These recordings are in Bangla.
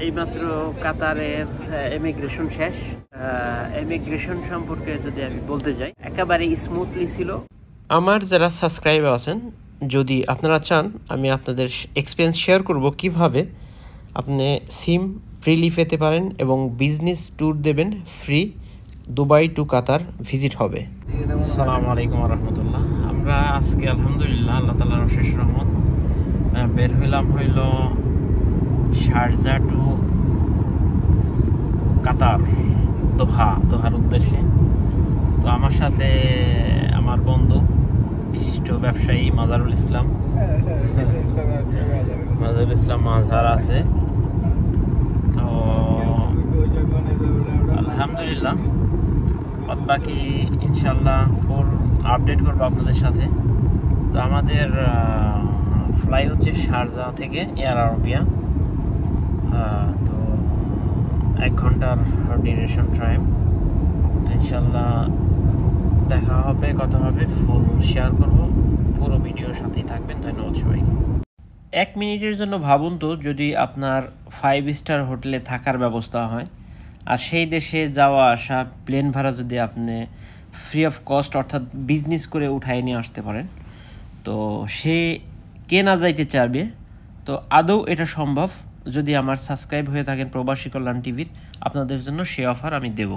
এইমাত্র কাতারের ইমিগ্রেশন শেষ। ইমিগ্রেশন সম্পর্কে যদি আমি বলতে যাই, একেবারে স্মুথলি ছিল। আমার যারা সাবস্ক্রাইবার আছেন, যদি আপনারা চান আমি আপনাদের এক্সপিরিয়েন্স শেয়ার করব কিভাবে আপনি সিম ফ্রিলি পেতে পারেন এবং বিজনেস ট্যুর দেবেন ফ্রি, দুবাই টু কাতার ভিজিট হবে। আসসালামু আলাইকুম রহমতুল্লাহ। আমরা আজকে আলহামদুলিল্লাহ আল্লাহ তাআলার অশেষ রহমত বের হইল শারজা টু কাতার, দোহার উদ্দেশ্যে। তো আমার সাথে আমার বন্ধু বিশিষ্ট ব্যবসায়ী মাজারুল ইসলাম মাঝার আছে। তো আলহামদুলিল্লাহ বাকি ইনশাল্লাহ ফুল আপডেট করবো আপনাদের সাথে। তো আমাদের ফ্লাই হচ্ছে শারজা থেকে এয়ার আরবিয়া। তো 1 ঘন্টার ডিউরেশন টাইম। ইনশাল্লাহ দেখা হবে, কথা হবে, ফুল শেয়ার করবো, পুরো ভিডিওর সাথেই থাকবেন। ধন্যবাদ সবাইকে। 1 মিনিটের জন্য ভাবুন তো, যদি আপনার 5 স্টার হোটেলে থাকার ব্যবস্থা হয় আর সেই দেশে যাওয়া আসা প্লেন ভাড়া যদি আপনি ফ্রি অফ কস্ট অর্থাৎ বিজনেস করে উঠায় নিয়ে আসতে পারেন, তো সে কে না যাইতে চাইবে? তো আদৌ এটা সম্ভব। যদি আমার সাবস্ক্রাইব হয়ে থাকেন প্রবাসী কল্যাণ টিভির, আপনাদের জন্য সে অফার আমি দেব।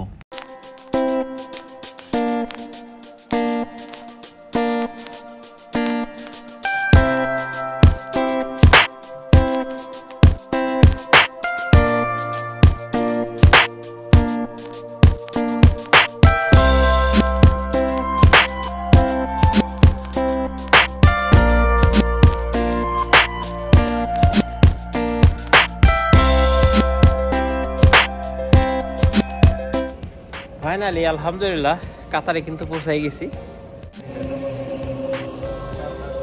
ফাইনালি আলহামদুলিল্লাহ কাতারে কিন্তু পৌঁছাই গেছি।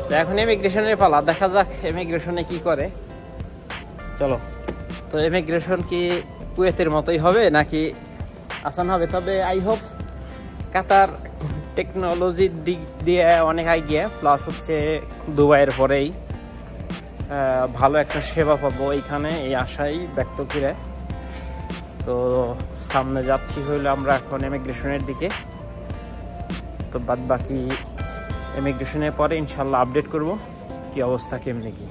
তো এখন ইমিগ্রেশনের পালা, দেখা যাক ইমিগ্রেশনে কি করে। চলো। তো ইমিগ্রেশন কি কুয়েতের মতোই হবে নাকি আসান হবে? তবে আই হোপ কাতার টেকনোলজির দিক দিয়ে অনেক এগিয়ে, প্লাস হচ্ছে দুবাইয়ের পরেই ভালো একটা সেবা পাবো এইখানে, এই আশাই ব্যক্ত করে। তো সামনে যাচ্ছি হইলো আমরা এখন ইমিগ্রেশনের দিকে। তো বাদ বাকি ইমিগ্রেশনের পরে ইনশাল্লাহ আপডেট করব কি অবস্থা, কেমনি কি।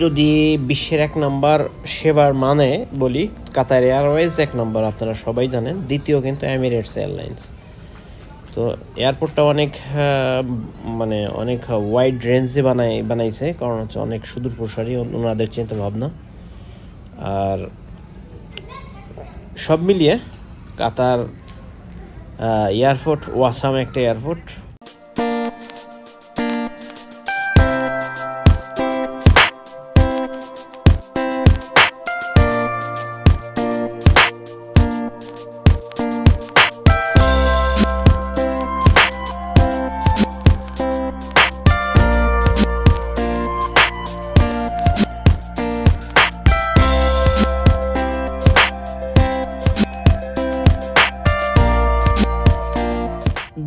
যদি বিশ্বের 1 নম্বর সেবার মানে বলি, কাতার এয়ারওয়েজ 1 নম্বর, আপনারা সবাই জানেন। দ্বিতীয় কিন্তু এমিরেটস এয়ারলাইন্স। তো এয়ারপোর্টটা অনেক অনেক ওয়াইড রেঞ্জে বানাইছে, কারণ হচ্ছে অনেক সুদূর প্রসারী ওনাদের চিন্তা ভাবনা। আর সব মিলিয়ে কাতার এয়ারপোর্ট ওয়াসাম একটা এয়ারপোর্ট।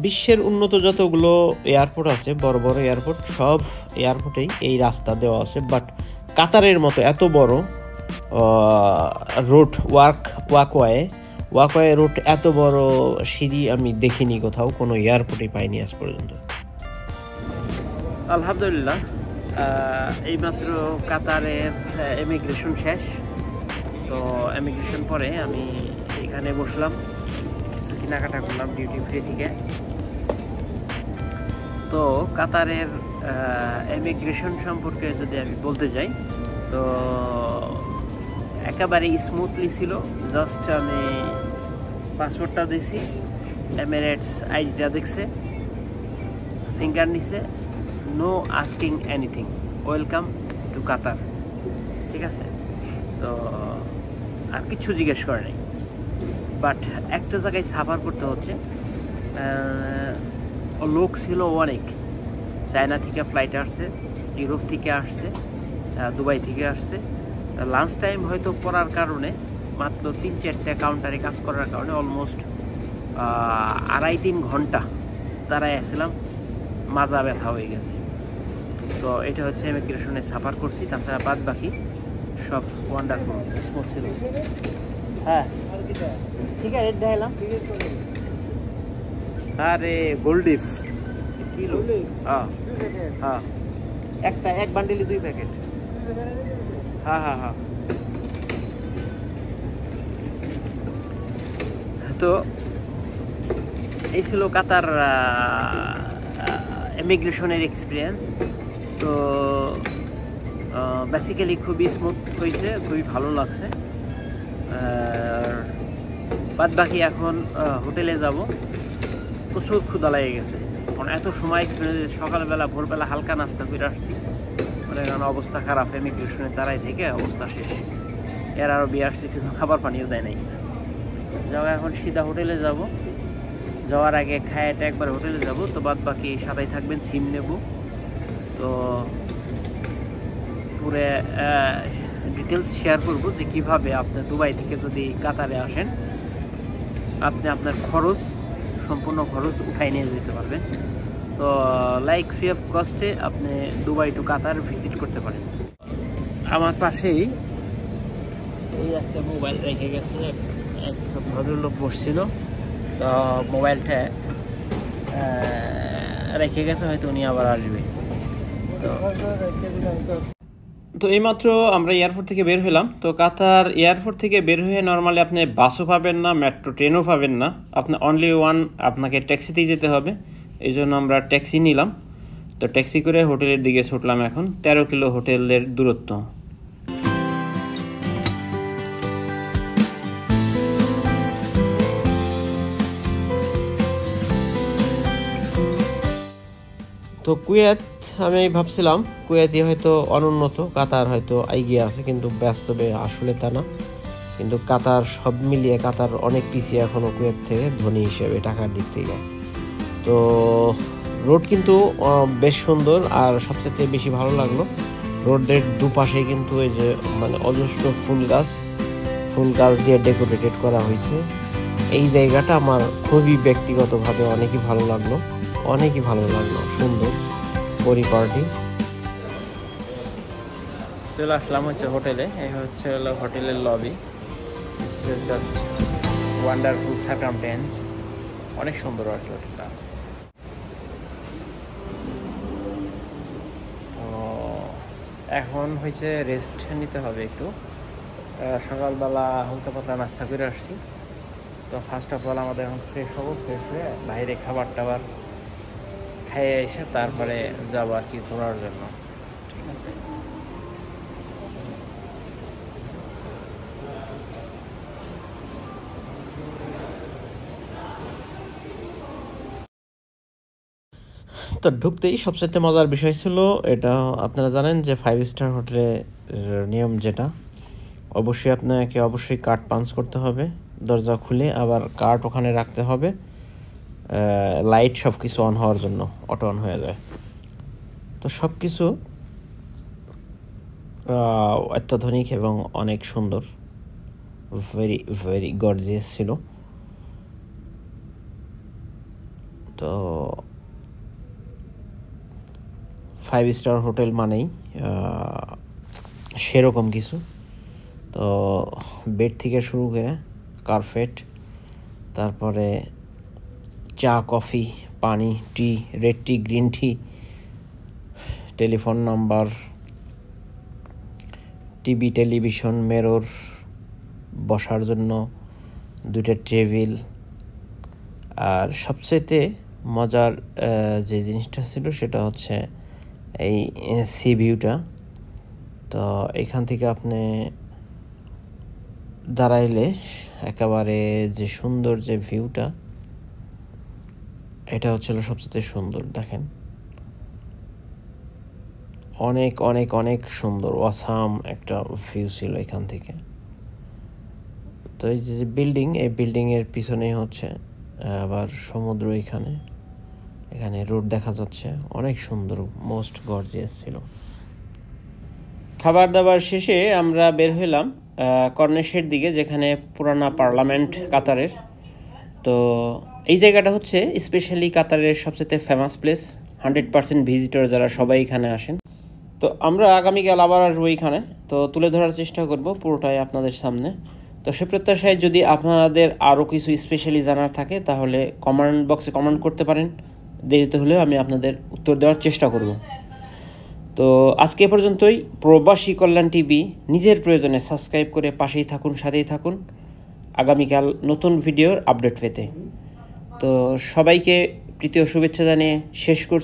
বিশ্বের উন্নত যতগুলো এয়ারপোর্ট আছে, বড় বড় এয়ারপোর্ট, সব এয়ারপোর্টেই এই রাস্তা দেওয়া আছে। বাট কাতারের মতো এত বড় রোড ওয়াকওয়ে রোড, এত বড় সিঁড়ি আমি দেখিনি কোথাও, কোনো এয়ারপোর্টে পাইনি আজ পর্যন্ত। আলহামদুলিল্লাহ এইমাত্র কাতারের ইমিগ্রেশন শেষ। তো ইমিগ্রেশন পরে আমি এখানে বসলাম, কিছু কেনাকাটা করলাম ডিউটি ফ্রি থেকে। তো কাতারের ইমিগ্রেশন সম্পর্কে যদি আমি বলতে যাই, তো একেবারে স্মুথলি ছিল। জাস্ট আমি পাসপোর্টটা দিয়েছি, এমিরেটস আইডিটা দেখছে, ফিঙ্গার নিছে, no asking anything, welcome to Qatar, ঠিক আছে। তো আর কিছু জিজ্ঞেস করে নাই। বাট একটা জায়গায় সাফার করতে হচ্ছে, লোক ছিল অনেক। চায়না থেকে ফ্লাইট আসছে, ইউরোপ থেকে আসছে, দুবাই থেকে আসছে। লাঞ্চ টাইম হয়তো পড়ার কারণে মাত্র 3-4টা কাউন্টারে কাজ করার কারণে অলমোস্ট 2.5-3 ঘন্টা দাঁড়ায় আসছিলাম, মাজা ব্যথা হয়ে গেছে। তো এটা হচ্ছে ইমিগ্রেশনে সাফার করছি। তাছাড়া বাদ বাকি সব ওয়ান্ডারফুল স্মুথ ছিল। হ্যাঁ ঠিক আছে, দেখালাম। আরে গোল্ডিফ কিলো, হ্যাঁ হ্যাঁ, এক বান্ডিলে 2 প্যাকেট। হ্যাঁ হ্যাঁ হ্যাঁ। তো এই ছিল কাতার ইমিগ্রেশনের এক্সপিরিয়েন্স। তো বেসিক্যালি খুবই স্মুথ হয়েছে, খুবই ভালো লাগছে। বাদ বাকি এখন হোটেলে যাব। প্রচুর ক্ষুধা লেগে গেছে, কারণ এত সময় এক্সপিরিয়েন্স। সকালবেলা ভোরবেলা হালকা নাস্তা করে আসছি, মানে কারণ অবস্থা খারাপ, ইমিগ্রেশনের দাঁড়াই থেকে অবস্থা শেষ। এর আরও বিয়ে আসছে, কিন্তু খাবার পানিও দেয় নাই। যাও এখন সিধা হোটেলে যাব। যাওয়ার আগে খায়াটা একবার হোটেলে যাব। তো বাদ বাকি সাথেই থাকবেন, সিম নেব। তো পুরো ডিটেলস শেয়ার করব যে কীভাবে আপনি দুবাই থেকে যদি কাতারে আসেন, আপনি আপনার খরচ, সম্পূর্ণ খরচ উঠাই নিয়ে যেতে পারবেন। তো লাইক ফ্রি অফ কস্টে আপনি দুবাই টু কাতার ভিজিট করতে পারেন। আমার পাশেই এই একটা মোবাইল রেখে গেছে, এক ভদ্রলোক বসছিল। তো মোবাইলটা রেখে গেছে, হয়তো উনি আবার আসবে। তো এইমাত্র আমরা এয়ারপোর্ট থেকে বের হলাম। তো কাতার এয়ারপোর্ট থেকে বের হয়ে নর্মালি আপনি বাসও পাবেন না, মেট্রো ট্রেনও পাবেন না, আপনি অনলি আপনাকে ট্যাক্সিতেই যেতে হবে। এই জন্য আমরা ট্যাক্সি নিলাম। তো ট্যাক্সি করে হোটেলের দিকে ছুটলাম। এখন 13 কিলো হোটেলের দূরত্ব। তো কুয়েত, আমি ভাবছিলাম কুয়েতই হয়তো অনুন্নত, কাতার হয়তো এগিয়ে আছে, কিন্তু বাস্তবে আসলে তা না। কিন্তু কাতার সব মিলিয়ে কাতার অনেক পিছিয়ে এখনও কুয়েত থেকে, ধনী হিসেবে টাকার দিক থেকে। তো রোড কিন্তু বেশ সুন্দর, আর সবচেয়ে বেশি ভালো লাগলো রোডের দুপাশে কিন্তু এই যে মানে অজস্র ফুল গাছ দিয়ে ডেকোরেটেড করা হয়েছে। এই জায়গাটা আমার খুবই ব্যক্তিগতভাবে অনেকই ভালো লাগলো, সুন্দর পরিপাটি। চলে আসলাম হচ্ছে হোটেলে। এই হচ্ছে হলো হোটেলের লবি। জাস্ট ওয়ান্ডারফুল সার্কামটেন্স, অনেক সুন্দর আর কি হোটেলটা। তো এখন হয়েছে রেস্ট নিতে হবে একটু। সকালবেলা হালকা পাতলা নাস্তা করে আসছি। তো ফার্স্ট অফ অল আমাদের এখন ফ্রেশ হবো, ফ্রেশ হয়ে বাইরে খাবার টাবার খাইয়ে এসে তারপরে যাবো আর কি ঘোরার জন্য। ঠিক আছে। তো ঢুকতেই সবচেয়ে মজার বিষয় ছিল এটা, আপনারা জানেন যে 5 স্টার হোটেলে নিয়ম যেটা, অবশ্যই কার্ড পাঞ্চ করতে হবে দরজা খুলে, আবার কার্ড ওখানে রাখতে হবে। লাইট সব কিছু অন হওয়ার জন্য অটো অন হয়ে যায়। তো সব কিছু অত্যাধুনিক এবং অনেক সুন্দর, ভেরি ভেরি গর্জিয়াস ছিল। তো 5 স্টার হোটেল মানেই সেরকম কিছু। তো বেড থেকে শুরু করে কার্পেট, তারপরে চা, কফি, পানি, tea, red tea, green tea, telephone number, TV, television, mirror, বসার জন্য 2টা টেবিল। আর সবচেয়ে মজার যে জিনিসটা ছিল সেটা হচ্ছে এই সি ভিউটা। তো এখান থেকে আপনি দাঁড়াইলে একেবারে যে সুন্দর যে ভিউটা, এটা হচ্ছিল সবচেয়ে সুন্দর। দেখেন অনেক অনেক অনেক সুন্দর, অসাম একটা ভিউ ছিল এখান থেকে। তো এই যে বিল্ডিং, এই বিল্ডিংয়ের পিছনেই হচ্ছে আবার সমুদ্র। এখানে রোড দেখা যাচ্ছে, অনেক সুন্দর, মোস্ট গর্জিয়াস ছিল। খাবার দাবার শেষে আমরা বের হইলাম কর্নিশের দিকে, যেখানে পুরানা পার্লামেন্ট কাতারের। তো এই জায়গাটা হচ্ছে স্পেশালি কাতারের সবচেয়ে ফেমাস প্লেস, 100% ভিজিটর যারা সবাই এখানে আসেন। তো আমরা আগামীকাল আবার আসবো এইখানে, তো তুলে ধরার চেষ্টা করব পুরোটাই আপনাদের সামনে। তো সে প্রত্যাশায় যদি আপনাদের আরও কিছু স্পেশালি জানার থাকে তাহলে কমেন্ট বক্সে কমেন্ট করতে পারেন, দেরিতে হলেও আমি আপনাদের উত্তর দেওয়ার চেষ্টা করব। তো আজকে এ পর্যন্তই। প্রবাসী কল্যাণ টিভি নিজের প্রয়োজনে সাবস্ক্রাইব করে পাশেই থাকুন, সাথেই থাকুন আগামীকাল নতুন ভিডিওর আপডেট পেতে। তো সবাইকে প্রীতীয় শুভেচ্ছা জানিয়ে শেষ করছি।